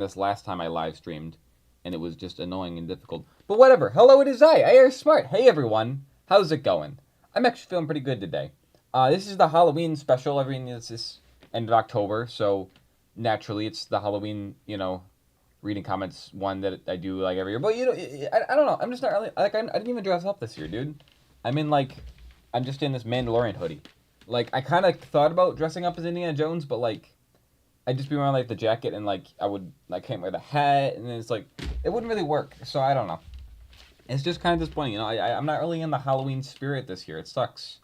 this last time I live streamed, and it was just annoying and difficult. But whatever. Hello, it is I IARESMART. Hey everyone, how's it going? I'm actually feeling pretty good today. This is the Halloween special. Everything is this end of October, so naturally it's the Halloween, reading comments one that I do like every year. But I don't know. I'm just not really like I didn't even dress up this year, dude. I'm in like I'm just in this Mandalorian hoodie. Like I kind of thought about dressing up as Indiana Jones, but like I'd just be wearing like the jacket and like I can't wear the hat and it's like it wouldn't really work. So I don't know. It's just kind of disappointing. I'm not really in the Halloween spirit this year. It sucks.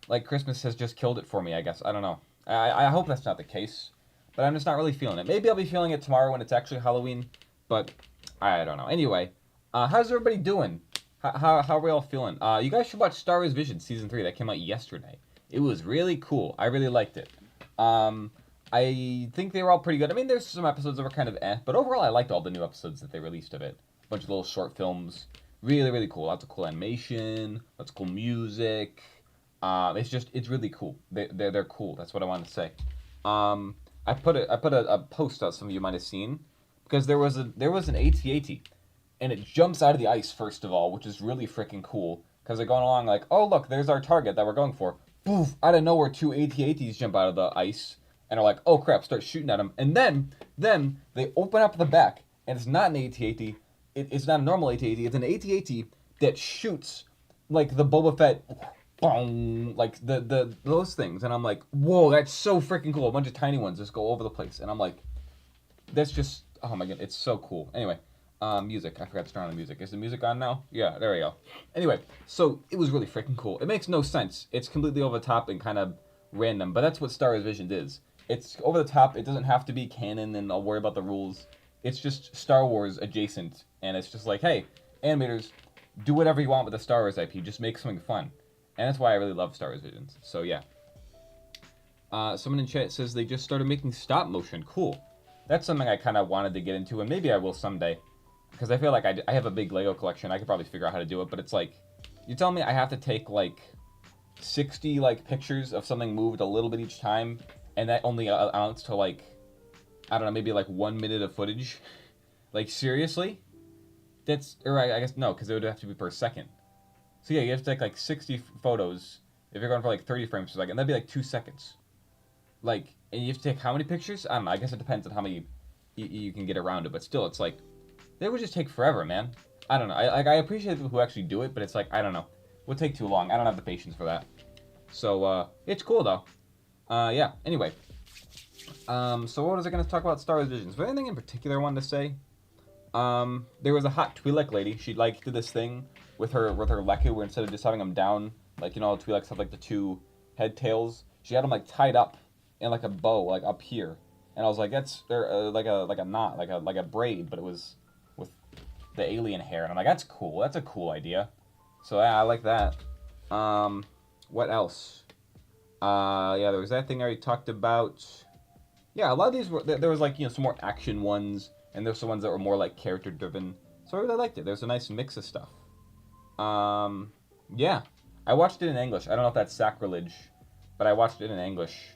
Like Christmas has just killed it for me. I guess I don't know. I hope that's not the case, but I'm just not really feeling it. Maybe I'll be feeling it tomorrow when it's actually Halloween, but I don't know. Anyway, how's everybody doing? How are we all feeling? You guys should watch Star Wars Vision season 3 that came out yesterday. It was really cool. I really liked it. I think they were all pretty good. I mean, there's some episodes that were kind of but overall, I liked all the new episodes that they released of it. A bunch of little short films. Really, really cool. Lots of cool animation. Lots of cool music. It's really cool. They're cool. That's what I wanted to say. I put a post out some of you might have seen because there was an AT-AT and it jumps out of the ice first of all, which is really freaking cool because they're going along like, oh look, there's our target that we're going for. Poof! Out of nowhere, two AT-ATs jump out of the ice and are like, oh crap, start shooting at them. And then they open up the back and it's not an AT-AT. It's not a normal AT-AT. It's an AT-AT that shoots like the Boba Fett. Boom, like the those things, and I'm like, whoa, that's so freaking cool. A bunch of tiny ones just go over the place, and I'm like, that's just, oh my god, it's so cool. Anyway, music. I forgot to turn on the music. Is the music on now? Yeah, there we go. Anyway, so it was really freaking cool. It makes no sense. It's completely over the top and kind of random, but that's what Star Wars Vision is. It's over the top. It doesn't have to be canon, and I'll worry about the rules. It's just Star Wars adjacent, and it's just like, hey, animators, do whatever you want with the Star Wars IP. Just make something fun. And that's why I really love Star Wars Visions. So yeah. Someone in chat says they just started making stop motion. Cool. That's something I kind of wanted to get into, and maybe I will someday. Because I feel like I have a big Lego collection. I could probably figure out how to do it, but it's like, you tell me I have to take like 60 like pictures of something moved a little bit each time, and that only amounts to like, I don't know, maybe like 1 minute of footage. Like seriously? Or I guess no, because it would have to be per second. So yeah, you have to take like 60 photos if you're going for like 30 frames per second. That'd be like 2 seconds. Like, and you have to take how many pictures? I don't know. I guess it depends on how many you can get around it. But still, it's like, they would just take forever, man. I don't know. I appreciate people who actually do it, but it's like, I don't know. It would take too long. I don't have the patience for that. So, it's cool though. Yeah, anyway. So what was I going to talk about Star Wars Visions? Was there anything in particular I wanted to say? There was a hot Twi'lek lady. She like did this thing with her Leku, where instead of just having them down, like Twi'leks have like the two head tails, she had them like tied up in like a bow, like up here. And I was like, that's like a knot, like a braid, but it was with the alien hair. And I'm like, that's cool. That's a cool idea. So yeah, I like that. What else? Yeah, there was that thing I already talked about. Yeah, a lot of these were there was like some more action ones. And there's some ones that were more like character driven. So I really liked it. There's a nice mix of stuff. Yeah. I watched it in English. I don't know if that's sacrilege, but I watched it in English.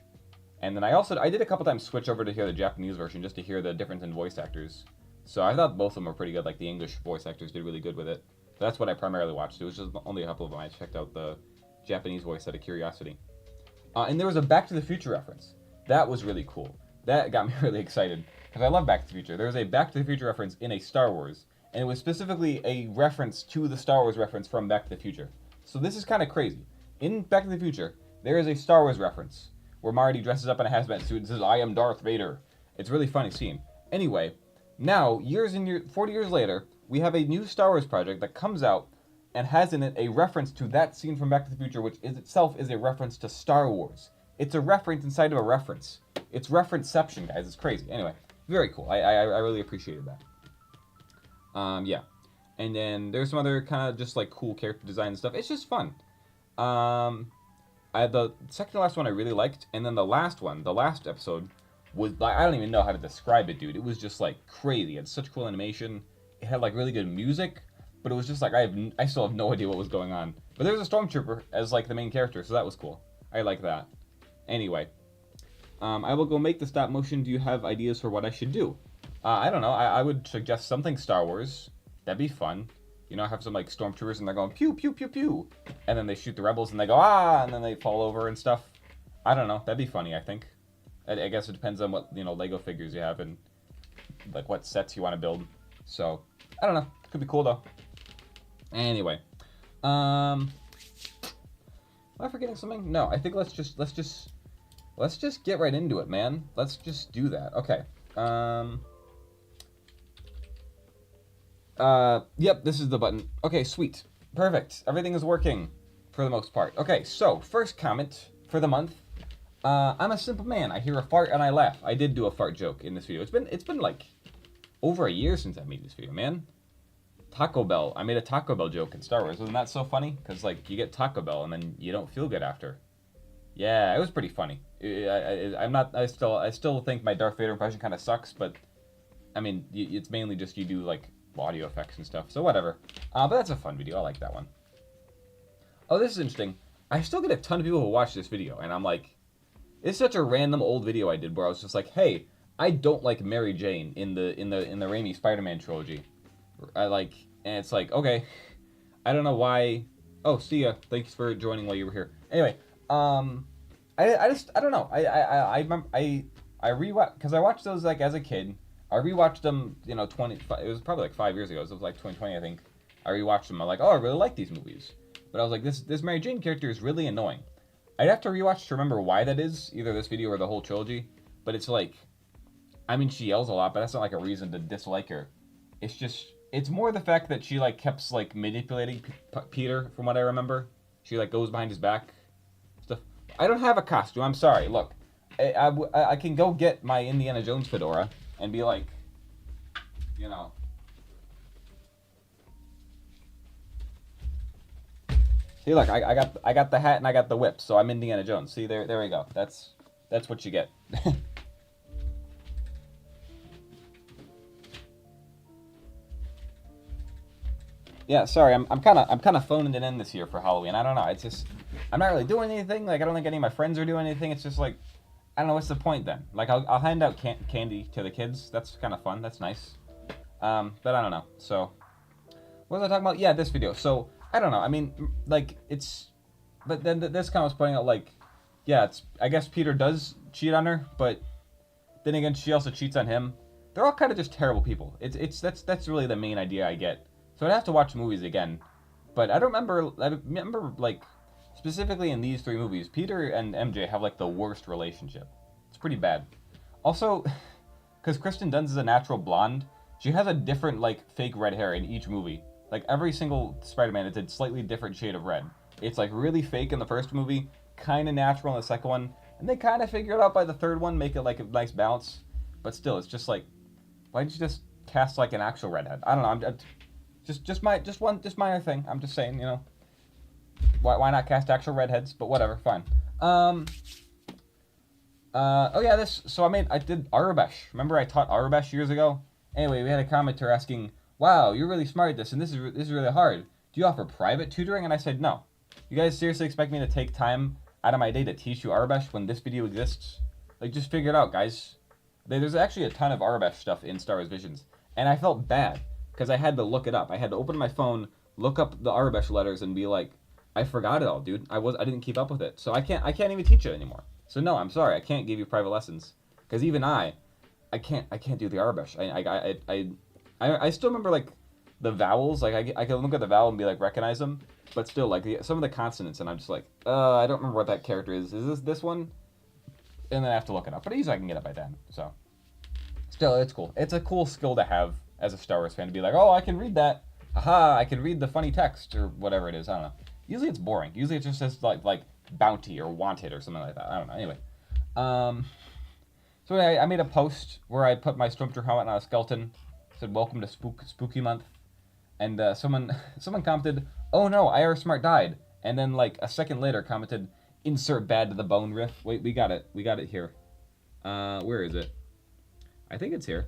And then I did a couple times switch over to hear the Japanese version just to hear the difference in voice actors. So I thought both of them were pretty good. Like the English voice actors did really good with it. So that's what I primarily watched. It was just only a couple of them. I checked out the Japanese voice out of curiosity. And there was a Back to the Future reference. That was really cool. That got me really excited. Because I love Back to the Future. There was a Back to the Future reference in a Star Wars, and it was specifically a reference to the Star Wars reference from Back to the Future. So this is kind of crazy. In Back to the Future, there is a Star Wars reference where Marty dresses up in a hazmat suit and says, I am Darth Vader. It's a really funny scene. Anyway, now, 40 years later, we have a new Star Wars project that comes out and has in it a reference to that scene from Back to the Future, which itself is a reference to Star Wars. It's a reference inside of a reference. It's referenceception, guys. It's crazy. Anyway. Very cool. I really appreciated that. Yeah. And then there's some other kind of just like cool character design and stuff. It's just fun. The second to last one I really liked, and then the last episode was like, I don't even know how to describe it, dude. It was just like crazy. It had such cool animation. It had like really good music, but it was just like I still have no idea what was going on. But there was a stormtrooper as like the main character, so that was cool. I like that. Anyway. I will go make the stop motion. Do you have ideas for what I should do? I don't know. I would suggest something Star Wars. That'd be fun. You know, have some like stormtroopers and they're going pew pew pew pew, and then they shoot the rebels and they go ah, and then they fall over and stuff. I don't know. That'd be funny. I think. I guess it depends on what Lego figures you have and like what sets you want to build. So I don't know. Could be cool though. Anyway, am I forgetting something? No, I think let's just get right into it, man. Let's just do that. Okay. Yep, this is the button. Okay, sweet. Perfect. Everything is working for the most part. Okay, so first comment for the month. I'm a simple man. I hear a fart and I laugh. I did do a fart joke in this video. It's been like over a year since I made this video, man. Taco Bell. I made a Taco Bell joke in Star Wars. Wasn't that so funny? Because like you get Taco Bell and then you don't feel good after. Yeah, it was pretty funny. I still think my Darth Vader impression kind of sucks, but I mean, it's mainly just you do like audio effects and stuff, so whatever. But that's a fun video. I like that one. Oh, this is interesting. I still get a ton of people who watch this video, and I'm like, it's such a random old video I did where I was just like, hey, I don't like Mary Jane in the Raimi Spider-Man trilogy. And it's like, okay, I don't know why. Oh, see ya. Thanks for joining while you were here. Anyway, I don't know. I remember I rewatched because I watched those like as a kid. I rewatched them, it was probably like 5 years ago. So it was like 2020, I think. I rewatched them. I'm like, oh, I really like these movies. But I was like, this Mary Jane character is really annoying. I'd have to rewatch to remember why that is, either this video or the whole trilogy. But it's like, I mean, she yells a lot, but that's not like a reason to dislike her. It's just, it's more the fact that she like keeps like manipulating Peter, from what I remember. She like goes behind his back, stuff. I don't have a costume. I'm sorry. Look, I can go get my Indiana Jones fedora and be like, See, look, I got the hat and I got the whip, so I'm Indiana Jones. See, there we go. That's what you get. Yeah, sorry, I'm kind of phoning it in this year for Halloween. I don't know. It's just I'm not really doing anything. Like I don't think any of my friends are doing anything. It's just like I don't know what's the point then. Like I'll hand out candy to the kids. That's kind of fun. That's nice. But I don't know. So what was I talking about? Yeah, this video. So I don't know. I mean, like it's, but then this comment was pointing out like, yeah, it's I guess Peter does cheat on her, but then again she also cheats on him. They're all kind of just terrible people. That's really the main idea I get. So I'd have to watch movies again, but I remember like specifically in these three movies, Peter and MJ have like the worst relationship. It's pretty bad. Also, because Kristen Dunst is a natural blonde, she has a different like fake red hair in each movie. Like every single Spider-Man, it's a slightly different shade of red. It's like really fake in the first movie, kind of natural in the second one, and they kind of figure it out by the third one, make it like a nice balance. But still, it's just like, why did you just cast like an actual redhead? I don't know. Just minor thing. I'm just saying, why not cast actual redheads? But whatever, fine. Oh yeah, so I did Arabesh. Remember I taught Arabesh years ago? Anyway, we had a commenter asking, wow, you're really smart at this, and this is really hard. Do you offer private tutoring? And I said, no. You guys seriously expect me to take time out of my day to teach you Arabesh when this video exists? Like, just figure it out, guys. There's actually a ton of Arabesh stuff in Star Wars Visions, and I felt bad, because I had to look it up. I had to open my phone, look up the Arabesh letters, and be like, I forgot it all, dude. I didn't keep up with it, so I can't even teach it anymore. So no, I'm sorry, I can't give you private lessons, because even I can't do the Arabesh. I still remember like the vowels. Like I can look at the vowel and be like recognize them, but still like some of the consonants, and I'm just like, I don't remember what that character is. Is this one? And then I have to look it up. But usually I can get it by then. So still, it's cool. It's a cool skill to have as a Star Wars fan to be like, oh, I can read that. Aha, I can read the funny text or whatever it is. I don't know. Usually it's boring. Usually it just says like bounty or wanted or something like that. I don't know. Anyway, so I made a post where I put my Stormtrooper helmet on a skeleton. Said welcome to spooky month, and someone commented, oh no, IARESMART died, and then like a second later commented, insert bad to the bone riff. Wait, we got it here. Where is it? I think it's here.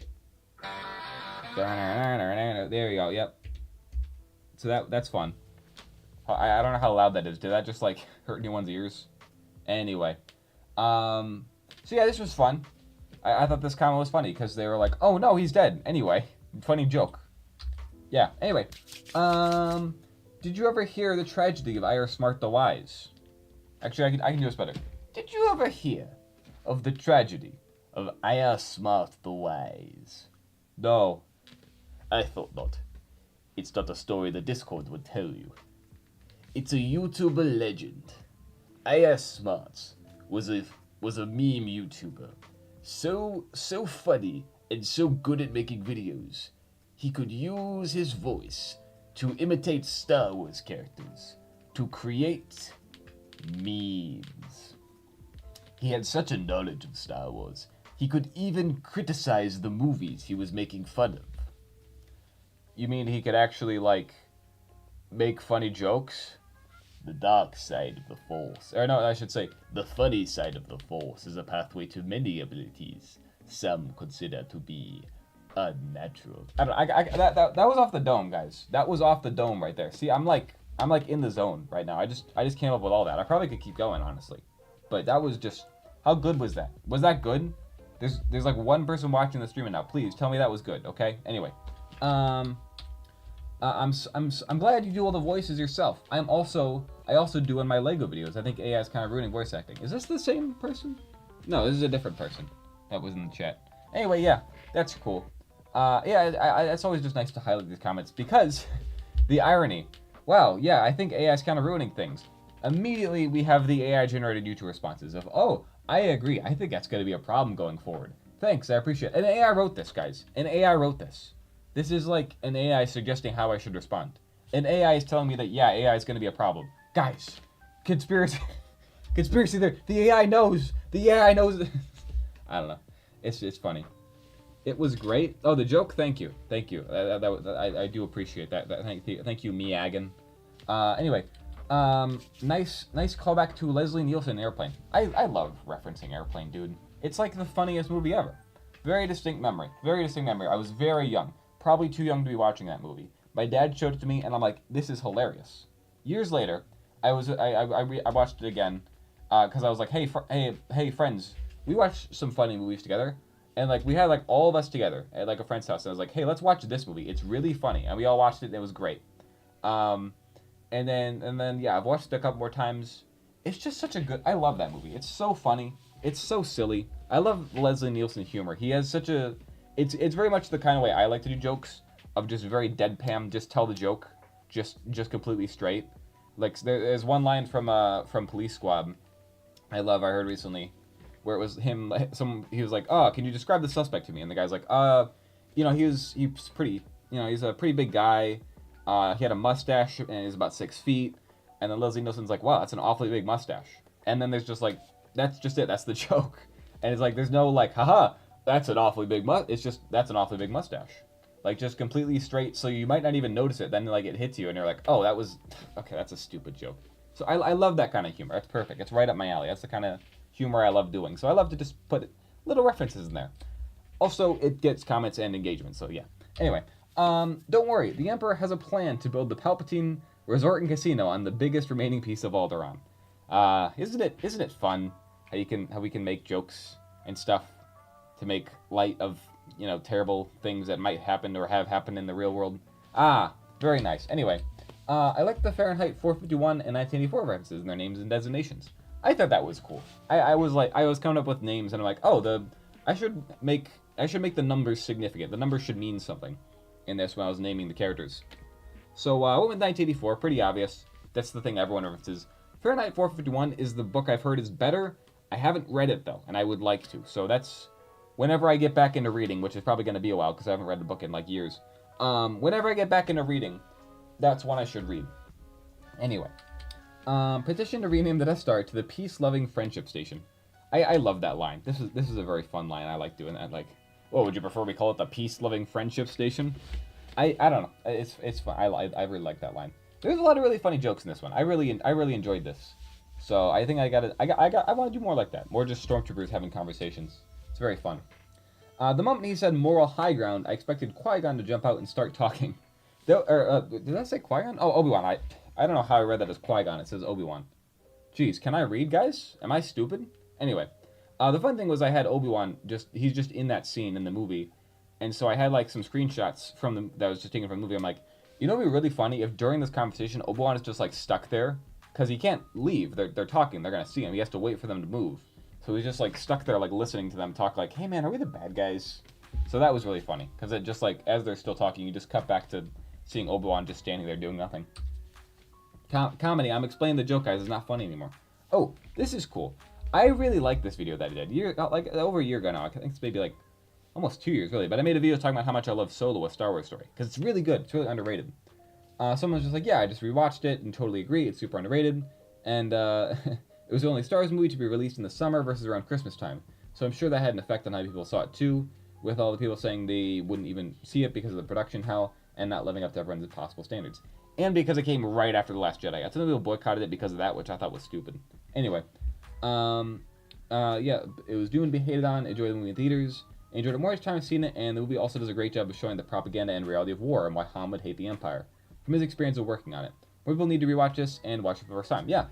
There you go. Yep. So that's fun. I don't know how loud that is. Did that just like hurt anyone's ears? Anyway, so yeah, this was fun. I thought this comment was funny because they were like, oh no, he's dead. Anyway, funny joke. Yeah, anyway. Did you ever hear the tragedy of IARESMART the Wise? Actually, I can do this better. Did you ever hear of the tragedy of IARESMART the Wise? No, I thought not. It's not a story the Discord would tell you. It's a YouTuber legend. IARESMART was a meme YouTuber. So funny and so good at making videos. He could use his voice to imitate Star Wars characters, to create memes. He had such a knowledge of Star Wars, he could even criticize the movies he was making fun of. You mean he could actually, like, make funny jokes? The dark side of the Force, or no, I should say, the funny side of the Force is a pathway to many abilities some consider to be unnatural. I don't know, that was off the dome, guys. That was off the dome right there. See, I'm like in the zone right now. I just came up with all that. I probably could keep going, honestly. But that was just, how good was that? Was that good? There's like one person watching the stream now. Please tell me that was good, okay? Anyway, I'm glad you do all the voices yourself. I also do in my Lego videos. I think AI is kind of ruining voice acting. Is this the same person? No, this is a different person that was in the chat. Anyway, yeah, that's cool. Yeah, it's always just nice to highlight these comments because the irony. Wow, yeah, I think AI is kind of ruining things. Immediately, we have the AI-generated YouTube responses of, oh, I agree. I think that's going to be a problem going forward. Thanks, I appreciate it. And AI wrote this, guys. An AI wrote this. This is like an AI suggesting how I should respond. An AI is telling me that, yeah, AI is going to be a problem. Guys, conspiracy there. The AI knows. The AI knows. I don't know. It's funny. It was great. Oh, the joke. Thank you. I do appreciate that. Thank you, Miagan. Anyway, nice callback to Leslie Nielsen Airplane. I love referencing Airplane, dude. It's like the funniest movie ever. Very distinct memory. I was very young. Probably too young to be watching that movie. My dad showed it to me, and I'm like, this is hilarious. Years later, I watched it again, because I was like, hey, friends, we watched some funny movies together, and like we had like all of us together at like a friend's house, and I was like, hey, let's watch this movie. It's really funny, and we all watched it, and it was great. And then yeah, I've watched it a couple more times. It's just such a good. I love that movie. It's so funny. It's so silly. I love Leslie Nielsen humor. He has such a. It's very much the kind of way I like to do jokes, of just very deadpan, just tell the joke, just completely straight. Like there's one line from Police Squad, I heard recently, where it was him. He was like, "Oh, can you describe the suspect to me?" And the guy's like, he was pretty, he's a pretty big guy. He had a mustache and he's about 6 feet." And then Leslie Nielsen's like, "Wow, that's an awfully big mustache." And then there's just like, that's just it. That's the joke. And it's like, there's no like, haha, that's an awfully big It's just, that's an awfully big mustache. Like, just completely straight, so you might not even notice it. Then, like, it hits you, and you're like, oh, that was... Okay, that's a stupid joke. So I love that kind of humor. That's perfect. It's right up my alley. That's the kind of humor I love doing. So I love to just put little references in there. Also, it gets comments and engagement, so yeah. Anyway, don't worry. The Emperor has a plan to build the Palpatine Resort and Casino on the biggest remaining piece of Alderaan. Isn't it fun how we can make jokes and stuff to make light of, terrible things that might happen or have happened in the real world? Very nice. Anyway, I like the Fahrenheit 451 and 1984 references in their names and designations. I thought that was cool. I was coming up with names and I'm like, I should make the numbers significant. The numbers should mean something in this when I was naming the characters. So I went with 1984, pretty obvious. That's the thing everyone references. Fahrenheit 451 is the book I've heard is better. I haven't read it though, and I would like to. So that's whenever I get back into reading, which is probably going to be a while because I haven't read the book in like years. Whenever I get back into reading, that's one I should read. Anyway, petition to rename the Death Star to the Peace-Loving Friendship Station. I love that line. This is a very fun line. I like doing that. Like, would you prefer we call it the Peace-Loving Friendship Station? I don't know. It's fun. I really like that line. There's a lot of really funny jokes in this one. I really enjoyed this. So I think I want to do more like that. More just stormtroopers having conversations. It's very fun. The moment he said moral high ground, I expected Qui-Gon to jump out and start talking. Did I say Qui-Gon? Oh, Obi-Wan. I don't know how I read that as Qui-Gon. It says Obi-Wan. Jeez, can I read, guys? Am I stupid? Anyway, The fun thing was I had Obi-Wan he's just in that scene in the movie, and so I had like some screenshots that was just taken from the movie. I'm like, you know, it'd be really funny if during this conversation Obi-Wan is just like stuck there because he can't leave. They're talking. They're gonna see him. He has to wait for them to move. So he's just like stuck there, like listening to them talk. Like, hey man, are we the bad guys? So that was really funny because it just like as they're still talking, you just cut back to seeing Obi-Wan just standing there doing nothing. Comedy. I'm explaining the joke, guys. It's not funny anymore. Oh, this is cool. I really like this video that I did. Like over a year ago now. I think it's maybe like almost 2 years really. But I made a video talking about how much I love Solo: A Star Wars Story because it's really good. It's really underrated. Someone was just like, yeah, I just rewatched it and totally agree. It's super underrated. And it was the only Star Wars movie to be released in the summer versus around Christmas time. So I'm sure that had an effect on how people saw it too, with all the people saying they wouldn't even see it because of the production hell and not living up to everyone's impossible standards. And because it came right after The Last Jedi. Some people boycotted it because of that, which I thought was stupid. Anyway, yeah, it was due and be hated on. Enjoyed the movie in theaters. Enjoyed it more each time I've seen it, and the movie also does a great job of showing the propaganda and reality of war and why Han would hate the Empire from his experience of working on it. More people need to rewatch this and watch it for the first time. Yeah,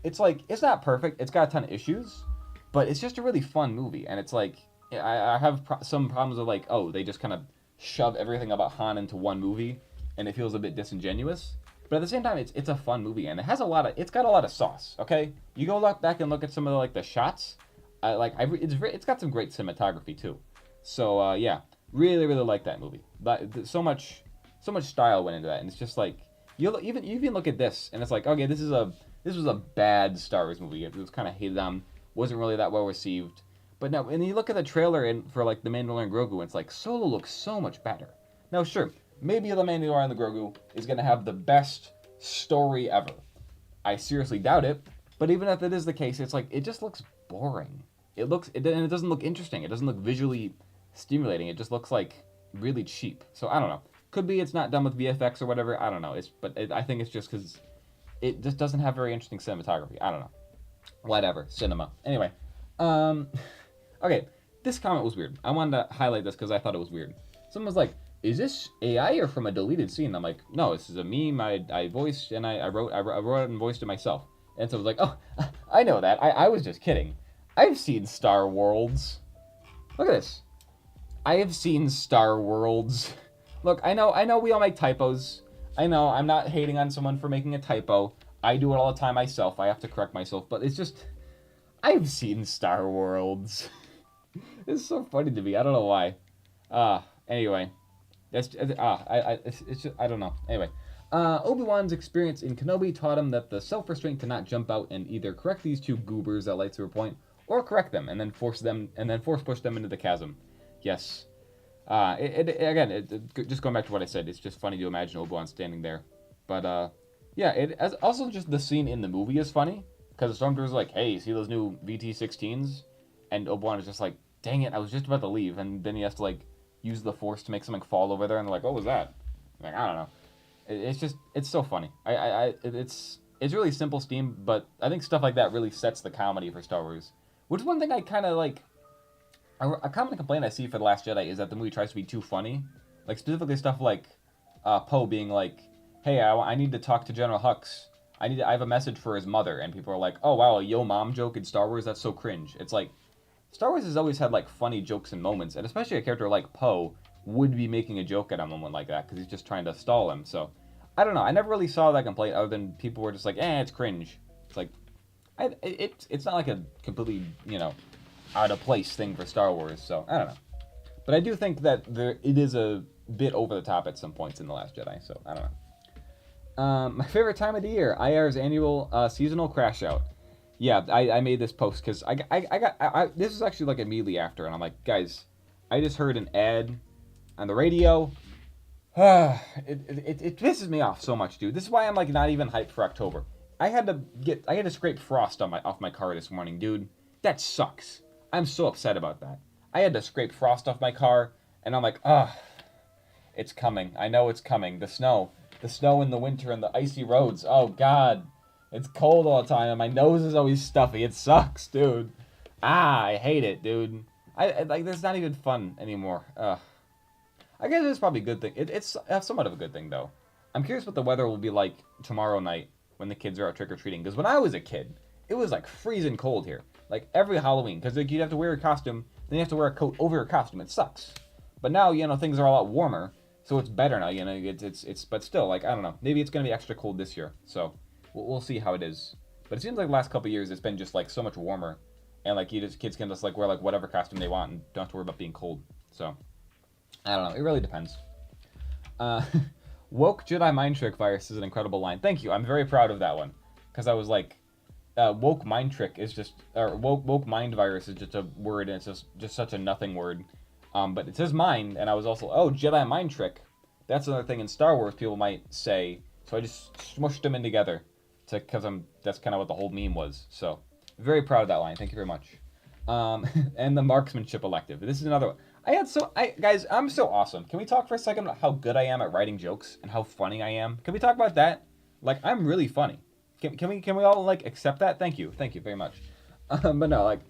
it's like, it's not perfect. It's got a ton of issues, but it's just a really fun movie. And it's like, I have some problems with like, oh, they just kind of shove everything about Han into one movie, and it feels a bit disingenuous. But at the same time, it's a fun movie, and it's got a lot of sauce. Okay, you go back and look at some of the shots. It's got some great cinematography too. So yeah, really like that movie. But so much style went into that, and it's just like you even look at this, and it's like, okay, this was a bad Star Wars movie. It was kind of hated on, wasn't really that well received. But now, and you look at the trailer for like the Mandalorian Grogu, and it's like Solo looks so much better. Now, sure, maybe the Mandalorian and the Grogu is gonna have the best story ever. I seriously doubt it. But even if it is the case, it's like it just looks boring. And it doesn't look interesting. It doesn't look visually stimulating. It just looks like really cheap. So I don't know. Could be it's not done with VFX or whatever. I don't know. I think it's just because it just doesn't have very interesting cinematography. I don't know. Whatever. Cinema. Anyway. Okay. This comment was weird. I wanted to highlight this because I thought it was weird. Someone was like, is this AI or from a deleted scene? I'm like, no, this is a meme I voiced and I wrote it and voiced it myself. And so I was like, oh, I know that. I was just kidding. I've seen Star Worlds. Look at this. I have seen Star Worlds. Look, I know we all make typos. I know I'm not hating on someone for making a typo. I do it all the time myself. I have to correct myself, but it's just, I've seen Star Worlds. It's so funny to me. I don't know why. Anyway, it's just, I don't know. Anyway, Obi-Wan's experience in Kenobi taught him that the self-restraint to not jump out and either correct these two goobers at lightsaber point, or correct them and then force push them into the chasm. Yes. Just going back to what I said, it's just funny to imagine Obi-Wan standing there. But yeah, also just the scene in the movie is funny because the stormtroopers are like, "Hey, see those new VT-16s?" And Obi-Wan is just like, "Dang it, I was just about to leave," and then he has to like use the Force to make something fall over there, and they're like, "What was that?" I'm like, I don't know. It's so funny. It's really simple steam, but I think stuff like that really sets the comedy for Star Wars. Which is one thing I kind of like. A common complaint I see for The Last Jedi is that the movie tries to be too funny. Like, specifically stuff like Poe being like, hey, I need to talk to General Hux. I have a message for his mother. And people are like, oh, wow, a yo mom joke in Star Wars? That's so cringe. It's like, Star Wars has always had, like, funny jokes and moments. And especially a character like Poe would be making a joke at a moment like that because he's just trying to stall him. So, I don't know. I never really saw that complaint other than people were just like, it's cringe. It's like, it's not like a completely, out of place thing for Star Wars, so I don't know. But I do think that it is a bit over the top at some points in The Last Jedi, so I don't know. My favorite time of the year, IAR's annual seasonal crash out. Yeah, I made this post because this is actually like immediately after, and I'm like, guys, I just heard an ad on the radio. It pisses me off so much, dude. This is why I'm like not even hyped for October. I had to scrape frost off my car this morning, dude. That sucks. I'm so upset about that. I had to scrape frost off my car, and I'm like, it's coming. I know it's coming. The snow in the winter and the icy roads. Oh God, it's cold all the time, and my nose is always stuffy. It sucks, dude. I hate it, dude. I like. That's not even fun anymore. I guess it's probably a good thing. It's somewhat of a good thing though. I'm curious what the weather will be like tomorrow night when the kids are out trick or treating. Because when I was a kid, it was like freezing cold here. like every Halloween, because like, you'd have to wear a costume, then you have to wear a coat over your costume. It sucks. But now, you know, things are a lot warmer, so it's better now. You know, it's but still, like, I don't know. Maybe it's gonna be extra cold this year, so we'll see how it is. But it seems like the last couple of years it's been just like so much warmer, and like kids can just like wear like whatever costume they want and don't have to worry about being cold. So I don't know. It really depends. Woke Jedi mind trick virus is an incredible line. Thank you. I'm very proud of that one, because I was like, woke mind trick is just, or woke mind virus is just a word, and it's just such a nothing word. But it says mind, and I was also, oh, Jedi mind trick. That's another thing in Star Wars people might say. So I just smushed them in together, because that's kind of what the whole meme was. So very proud of that line. Thank you very much. And the marksmanship elective. This is another one. Guys, I'm so awesome. Can we talk for a second about how good I am at writing jokes and how funny I am? Can we talk about that? Like, I'm really funny. Can we all like accept that? Thank you very much. But no, like,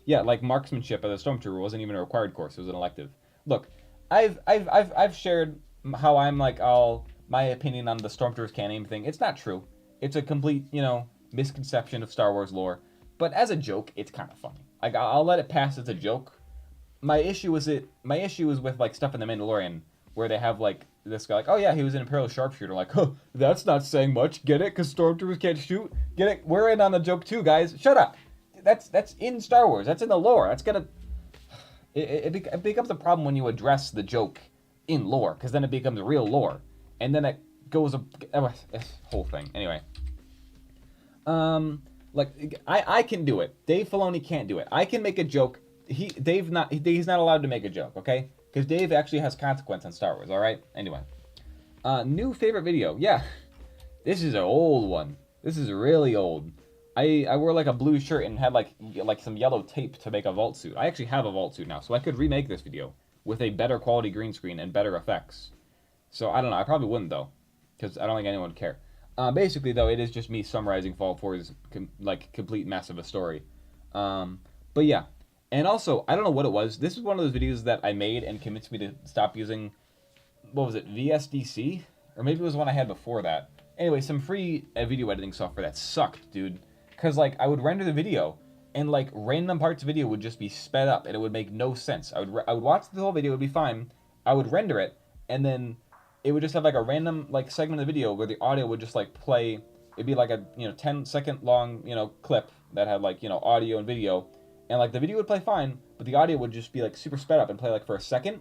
yeah, like marksmanship as a stormtrooper wasn't even a required course; it was an elective. Look, I've shared how I'm like all my opinion on the stormtroopers can't aim thing. It's not true. It's a complete, you know, misconception of Star Wars lore. But as a joke, it's kind of funny. Like, I'll let it pass as a joke. My issue is with like stuff in the Mandalorian where they have like this guy like, oh yeah, he was an Imperial sharpshooter. Like, huh, that's not saying much. Get it? Because stormtroopers can't shoot. Get it? We're in on the joke too, guys. Shut up. That's in Star Wars. That's in the lore. That's gonna. It becomes a problem when you address the joke in lore, because then it becomes real lore, and then it goes this whole thing. Anyway, like I can do it. Dave Filoni can't do it. I can make a joke. He's not allowed to make a joke. Okay, because Dave actually has consequence in Star Wars. All right. Anyway, new favorite video. Yeah, this is an old one. This is really old. I wore like a blue shirt and had like some yellow tape to make a vault suit. I actually have a vault suit now, so I could remake this video with a better quality green screen and better effects. So I don't know. I probably wouldn't though, because I don't think anyone would care. Basically though, it is just me summarizing Fallout 4's complete mess of a story. But yeah, and also I don't know what it was. This is one of those videos that I made and convinced me to stop using. What was it? VSDC, or maybe it was one I had before that. Anyway, some free video editing software that sucked, dude. Because, like, I would render the video, and, like, random parts of video would just be sped up, and it would make no sense. I would watch the whole video, it would be fine. I would render it, and then it would just have, like, a random, like, segment of the video where the audio would just, like, play. It'd be, like, a, 10-second long, clip that had, like, audio and video. And, like, the video would play fine, but the audio would just be, like, super sped up and play, like, for a second.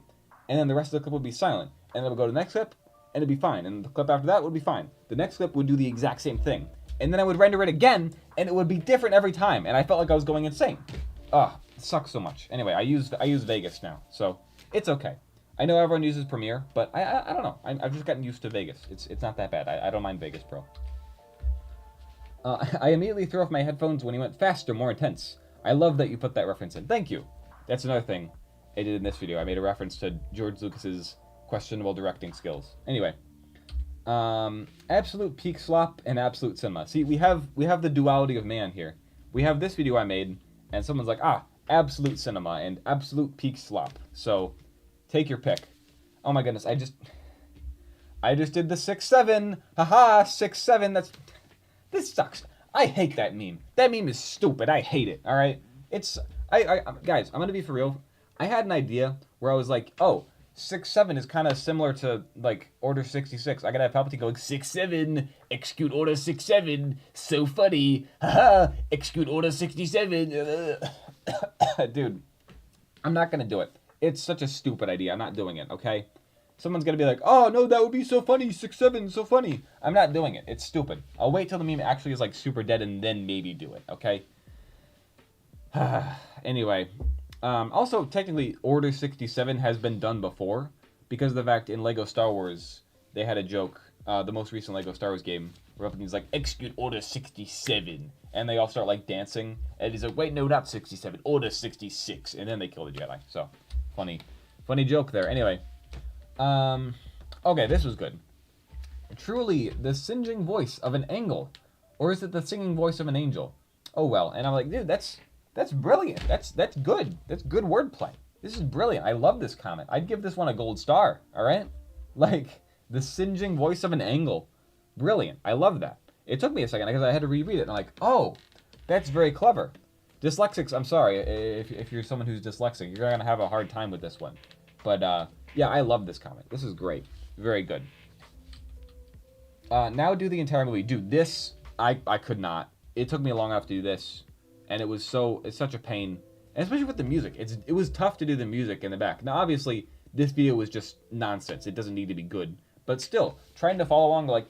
And then the rest of the clip would be silent. And then it would go to the next clip, and it'd be fine. And the clip after that would be fine. The next clip would do the exact same thing. And then I would render it again, and it would be different every time, and I felt like I was going insane. It sucks so much. Anyway, I use Vegas now, so it's okay. I know everyone uses Premiere, but I don't know. I've just gotten used to Vegas. It's not that bad. I don't mind Vegas Pro. I immediately threw off my headphones when he went faster, more intense. I love that you put that reference in. Thank you. That's another thing I did in this video. I made a reference to George Lucas's questionable directing skills. Anyway. Absolute peak slop and absolute cinema. See, we have the duality of man here. We have this video I made, and someone's like, absolute cinema and absolute peak slop. So, take your pick. Oh my goodness, I just did the 6-7. Haha, 6-7. This sucks. I hate that meme. That meme is stupid. I hate it. All right. Guys, I'm gonna be for real. I had an idea where I was like, 6-7 is kind of similar to, like, Order 66. I gotta have Palpatine going, 6-7, execute Order 6-7, so funny, haha, execute Order 67. Dude, I'm not gonna do it. It's such a stupid idea. I'm not doing it, okay? Someone's gonna be like, oh, no, that would be so funny, 6-7, so funny. I'm not doing it. It's stupid. I'll wait till the meme actually is, like, super dead and then maybe do it, okay? Anyway. Also, technically, Order 67 has been done before, because of the fact in Lego Star Wars, they had a joke, the most recent Lego Star Wars game, where Palpatine's like, execute Order 67, and they all start, like, dancing, and he's like, wait, no, not 67, Order 66, and then they kill the Jedi, so, funny joke there. Anyway, okay, this was good. Truly, the singeing voice of an angle, or is it the singing voice of an angel? Oh, well, and I'm like, dude, That's brilliant. That's good. That's good wordplay. This is brilliant. I love this comment. I'd give this one a gold star. All right? Like, the singeing voice of an angle. Brilliant. I love that. It took me a second because I had to reread it. And I'm like, oh, that's very clever. Dyslexics, I'm sorry. If you're someone who's dyslexic, you're going to have a hard time with this one. But, yeah, I love this comic. This is great. Very good. Now do the entire movie. Dude, this, I could not. It took me long enough to do this. And it's such a pain. And especially with the music. It was tough to do the music in the back. Now, obviously, this video was just nonsense. It doesn't need to be good. But still, trying to follow along like...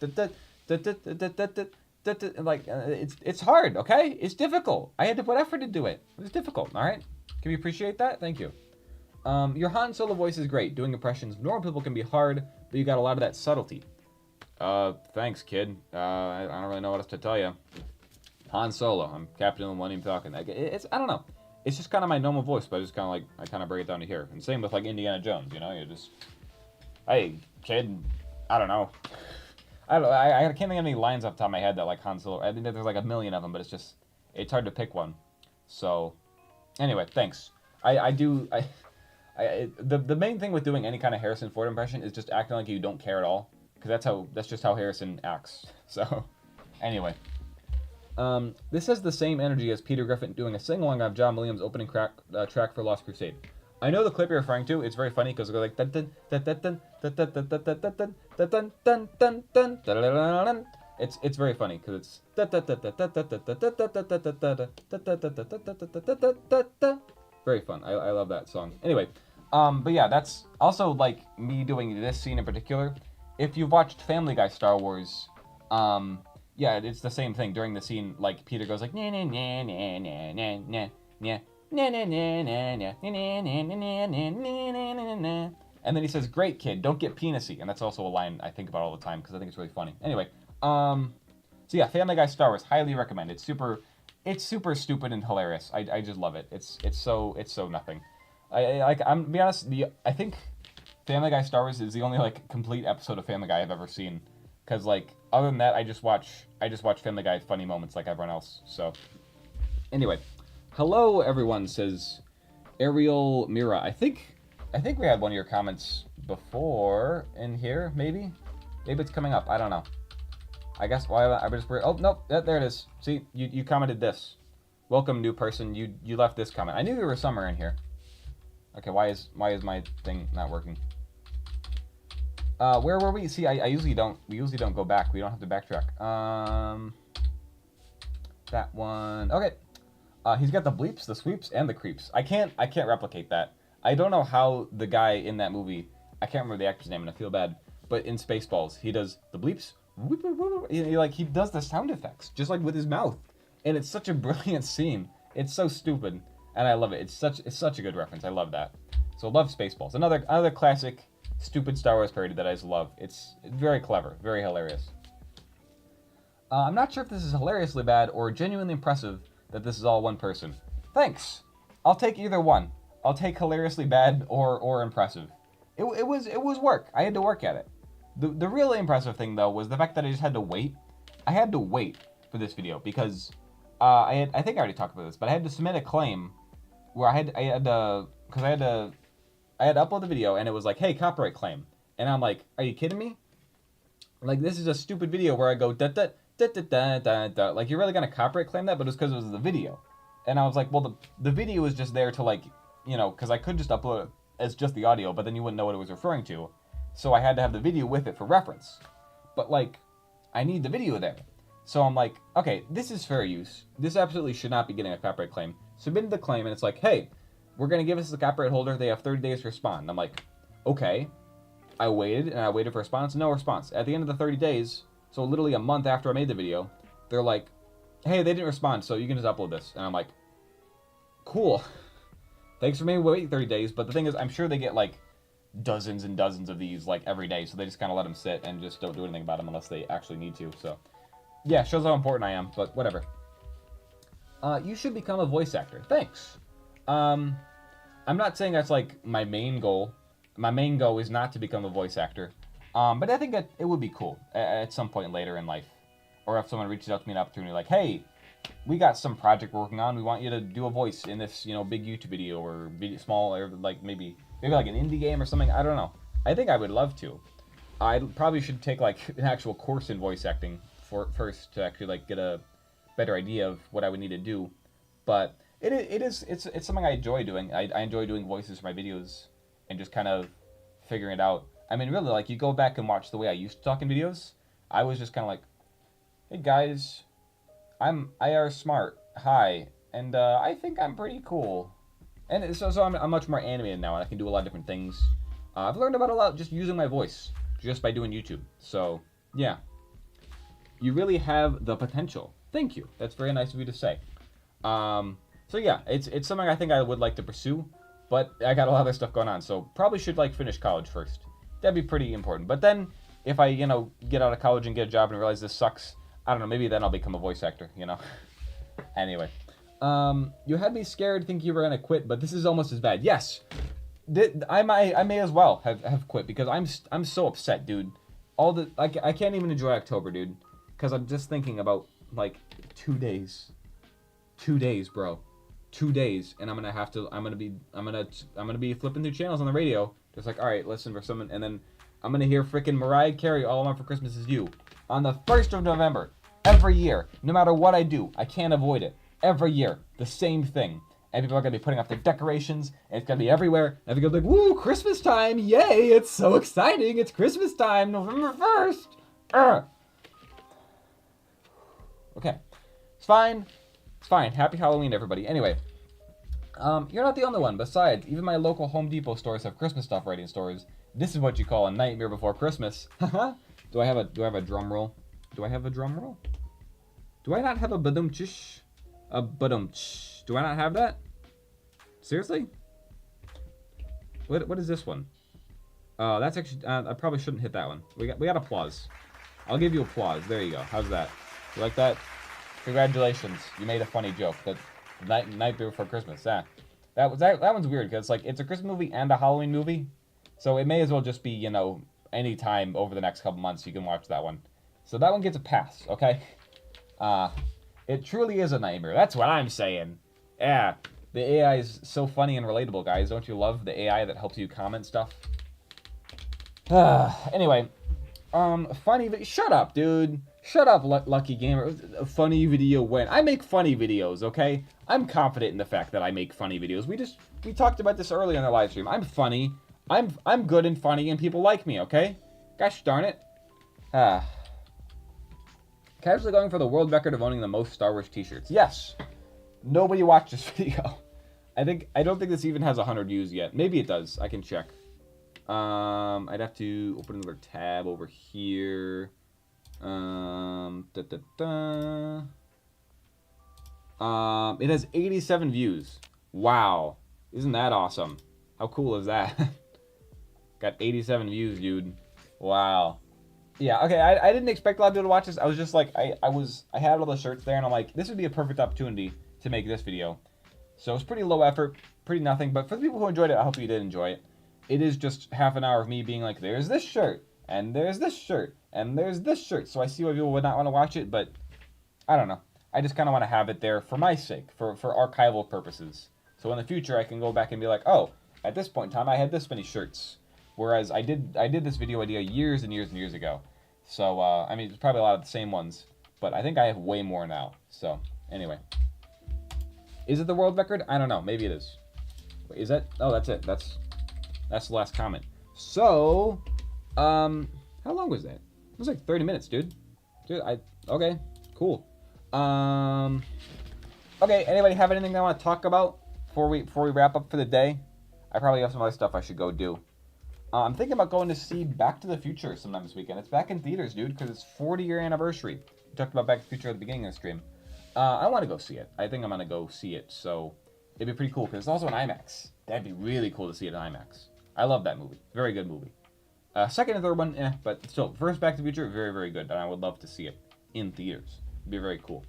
Like, it's hard, okay? It's difficult. I had to put effort to do it. It was difficult, all right? Can we appreciate that? Thank you. Your Han Solo voice is great. Doing impressions of normal people can be hard, but you got a lot of that subtlety. Thanks, kid. I don't really know what else to tell you. Han Solo. I'm Captain of the Millennium Falcon. I don't know. It's just kind of my normal voice, but I kind of break it down to here. And same with, like, Indiana Jones, you know? You just, hey, kid, I don't know. I can't think of any lines off the top of my head that like Han Solo. I think that there's like a million of them, but it's hard to pick one. So, anyway, thanks. The main thing with doing any kind of Harrison Ford impression is just acting like you don't care at all, because that's just how Harrison acts. So, anyway, this has the same energy as Peter Griffin doing a sing-along of John Williams' opening track for Lost Crusade. I know the clip you're referring to. It's very funny because it goes like dun dun dun dun dun dun dun dun dun dun dun dun dun dun dun. It's very funny because it's very fun. I love that song. Anyway, but yeah, that's also like me doing this scene in particular. If you've watched Family Guy Star Wars, yeah, it's the same thing during the scene. Like Peter goes like nah nah nah nah nah nah nah nah. And then he says, "Great kid, don't get penisy," and that's also a line I think about all the time because I think it's really funny. Anyway, so yeah, Family Guy Star Wars, highly recommend. It's super stupid and hilarious. I just love it. It's so nothing. I'm to be honest, I think Family Guy Star Wars is the only like complete episode of Family Guy I've ever seen, because like other than that, I just watch Family Guy funny moments like everyone else. So anyway. Hello, everyone, says Ariel Mira. I think we had one of your comments before in here, maybe? Maybe it's coming up. I don't know. I guess why I just... Oh, nope. There it is. See, you commented this. Welcome, new person. You left this comment. I knew there was somewhere in here. Okay, why is my thing not working? Where were we? See, we usually don't go back. We don't have to backtrack. That one. Okay. He's got the bleeps, the sweeps, and the creeps. I can't replicate that. I don't know how the guy in that movie, I can't remember the actor's name and I feel bad, but in Spaceballs, he does the bleeps, he does the sound effects, just like with his mouth. And it's such a brilliant scene. It's so stupid, and I love it. It's such a good reference. I love that. So love Spaceballs. Another classic, stupid Star Wars parody that I just love. It's very clever, very hilarious. I'm not sure if this is hilariously bad or genuinely impressive that this is all one person. Thanks. I'll take either one. I'll take hilariously bad or impressive. It was work. I had to work at it. The really impressive thing though was the fact that I just had to wait. I had to wait for this video because I think I already talked about this, but I had to submit a claim where I had to upload the video and it was like, hey, copyright claim, and I'm like, are you kidding me? Like, this is a stupid video where I go da da da da da da da. Like, you're really gonna copyright claim that? But it's because it was the video. And I was like, well, the video is just there to, like, you know, because I could just upload it as just the audio, but then you wouldn't know what it was referring to. So I had to have the video with it for reference. But, like, I need the video there. So I'm like, okay, this is fair use. This absolutely should not be getting a copyright claim. Submitted the claim, and it's like, hey, we're going to give this to the copyright holder. They have 30 days to respond. And I'm like, okay. I waited for a response. No response. At the end of the 30 days, so literally a month after I made the video, they're like, hey, they didn't respond, so you can just upload this. And I'm like, cool. Thanks for making me wait 30 days. But the thing is, I'm sure they get, like, dozens and dozens of these, like, every day. So they just kind of let them sit and just don't do anything about them unless they actually need to. So, yeah, shows how important I am, but whatever. You should become a voice actor. Thanks. I'm not saying that's, like, my main goal. My main goal is not to become a voice actor. But I think that it would be cool at some point later in life. Or if someone reaches out to me an opportunity like, hey, we got some project we're working on. We want you to do a voice in this, you know, big YouTube video or small, or like maybe like an indie game or something. I don't know. I think I would love to. I probably should take like an actual course in voice acting first to actually like get a better idea of what I would need to do. But It's something I enjoy doing. I enjoy doing voices for my videos and just kind of figuring it out. I mean, really, like, you go back and watch the way I used to talk in videos. I was just kind of like, hey guys, I'm IARESMART. Hi, and I think I'm pretty cool. And so I'm much more animated now, and I can do a lot of different things. I've learned about a lot just using my voice, just by doing YouTube. So yeah, you really have the potential. Thank you. That's very nice of you to say. So yeah, it's something I think I would like to pursue, but I got a lot of other stuff going on, so probably should like finish college first. That'd be pretty important. But then if I get out of college and get a job and realize this sucks, I don't know, maybe then I'll become a voice actor. Anyway, you had me scared thinking you were gonna quit, but this is almost as bad. Yes, I may as well have quit because I'm so upset, dude. I can't even enjoy October, dude, because I'm just thinking about like 2 days. 2 days, bro. 2 days, and I'm gonna be flipping through channels on the radio, just like, all right, listen for someone, and then I'm gonna hear freaking Mariah Carey, "All I Want for Christmas Is You," on the 1st of November, every year, no matter what I do, I can't avoid it. Every year, the same thing, and people are gonna be putting up their decorations, and it's gonna be everywhere, and they're gonna be like, "Woo, Christmas time! Yay! It's so exciting! It's Christmas time, November 1st." Okay, it's fine. It's fine. Happy Halloween, everybody. Anyway, you're not the only one. Besides, even my local Home Depot stores have Christmas stuff ready in stores. This is what you call a nightmare before Christmas. Do I have a drum roll? Do I have a drum roll? Do I not have a badum-chish? A badum-ch. Do I not have that? Seriously? What is this one? That's actually, I probably shouldn't hit that one. We got applause. I'll give you applause. There you go. How's that? You like that? Congratulations, you made a funny joke. The night before Christmas. Yeah, that one's weird because like it's a Christmas movie and a Halloween movie, so it may as well just be any time over the next couple months you can watch that one. So that one gets a pass. Okay. It truly is a nightmare. That's what I'm saying. Yeah, the AI is so funny and relatable, guys. Don't you love the AI that helps you comment stuff? Anyway, shut up, dude. Shut up, Lucky Gamer. A funny video when I make funny videos, okay? I'm confident in the fact that I make funny videos. We talked about this earlier in the live stream. I'm funny. I'm good and funny, and people like me, okay? Gosh darn it. Casually going for the world record of owning the most Star Wars t-shirts. Yes. Nobody watched this video. I don't think this even has 100 views yet. Maybe it does. I can check. I'd have to open another tab over here. It has 87 views. Wow. Isn't that awesome? How cool is that? Got 87 views, dude. Wow. Yeah, okay, I didn't expect a lot of people to watch this. I was just like, I had all the shirts there, and I'm like, this would be a perfect opportunity to make this video. So it's pretty low effort, pretty nothing, but for the people who enjoyed it, I hope you did enjoy it. It is just half an hour of me being like, there's this shirt, and there's this shirt, and there's this shirt. So I see why people would not want to watch it, but I don't know. I just kind of want to have it there for my sake, for archival purposes. So in the future, I can go back and be like, oh, at this point in time, I had this many shirts. Whereas I did this video idea years and years and years ago. So, I mean, it's probably a lot of the same ones, but I think I have way more now. So, anyway. Is it the world record? I don't know. Maybe it is. Wait, is that? Oh, that's it. That's the last comment. So, how long was that? It was like 30 minutes, dude. Okay, cool. Okay, anybody have anything they want to talk about before we wrap up for the day? I probably have some other stuff I should go do. I'm thinking about going to see Back to the Future sometime this weekend. It's back in theaters, dude, because it's 40-year anniversary. We talked about Back to the Future at the beginning of the stream. I want to go see it. I think I'm going to go see it, so it'd be pretty cool, because it's also an IMAX. That'd be really cool to see it in IMAX. I love that movie. Very good movie. Second and third one, but still, first Back to the Future, very, very good, and I would love to see it in theaters. It'd be very cool.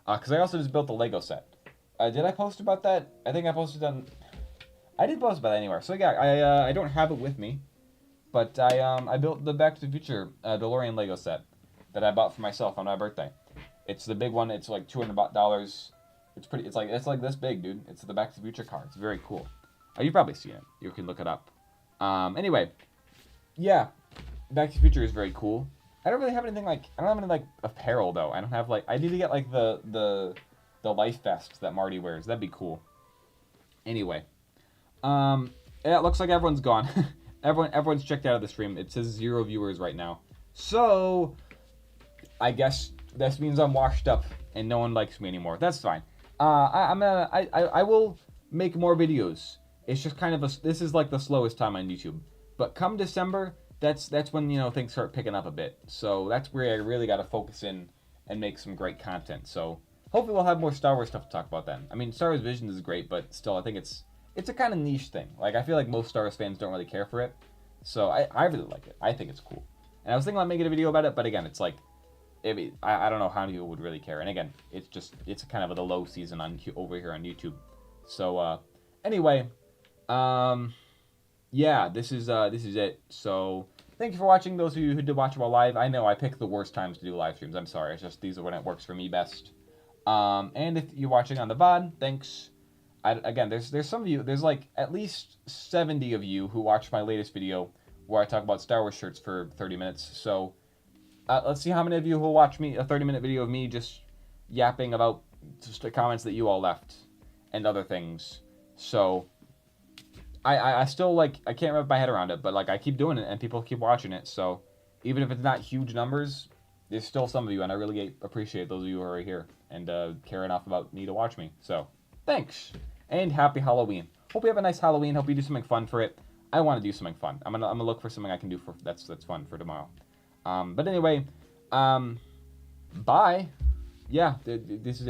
Because I also just built the Lego set. Did I post about that? I think I posted on... I didn't post about that anywhere. So yeah, I don't have it with me, but I built the Back to the Future DeLorean Lego set that I bought for myself on my birthday. It's the big one. It's like $200. It's pretty. It's like this big, dude. It's the Back to the Future car. It's very cool. You've probably seen it. You can look it up. Anyway, yeah, Back to the Future is very cool. I don't really have anything I don't have any apparel though. I don't have I need to get the the life vest that Marty wears. That'd be cool. Anyway, yeah, it looks like everyone's gone. Everyone's checked out of the stream. It says 0 viewers right now. So I guess this means I'm washed up and no one likes me anymore. That's fine. I will make more videos. It's just kind of this is like the slowest time on YouTube. But come December, that's when things start picking up a bit. So that's where I really got to focus in and make some great content. So hopefully we'll have more Star Wars stuff to talk about then. I mean, Star Wars Visions is great, but still, I think it's a kind of niche thing. Like, I feel like most Star Wars fans don't really care for it. So I really like it. I think it's cool. And I was thinking about making a video about it, but again, it's like, I don't know how many people would really care. And again, it's kind of the low season over here on YouTube. So anyway, yeah, this is it. So thank you for watching. Those of you who did watch while live, I know I picked the worst times to do live streams. I'm sorry. It's just these are when it works for me best. And if you're watching on the VOD, thanks. Again, there's some of you. There's like at least 70 of you who watched my latest video where I talk about Star Wars shirts for 30 minutes. So let's see how many of you will watch me a 30-minute video of me just yapping about just the comments that you all left and other things. So I still I can't wrap my head around it, but like I keep doing it and people keep watching it. So even if it's not huge numbers, there's still some of you, and I really appreciate those of you who are here and care enough about me to watch me. So thanks and happy Halloween. Hope you have a nice Halloween. Hope you do something fun for it. I want to do something fun. I'm gonna look for something I can do that's fun for tomorrow. But anyway, bye. Yeah, this is it.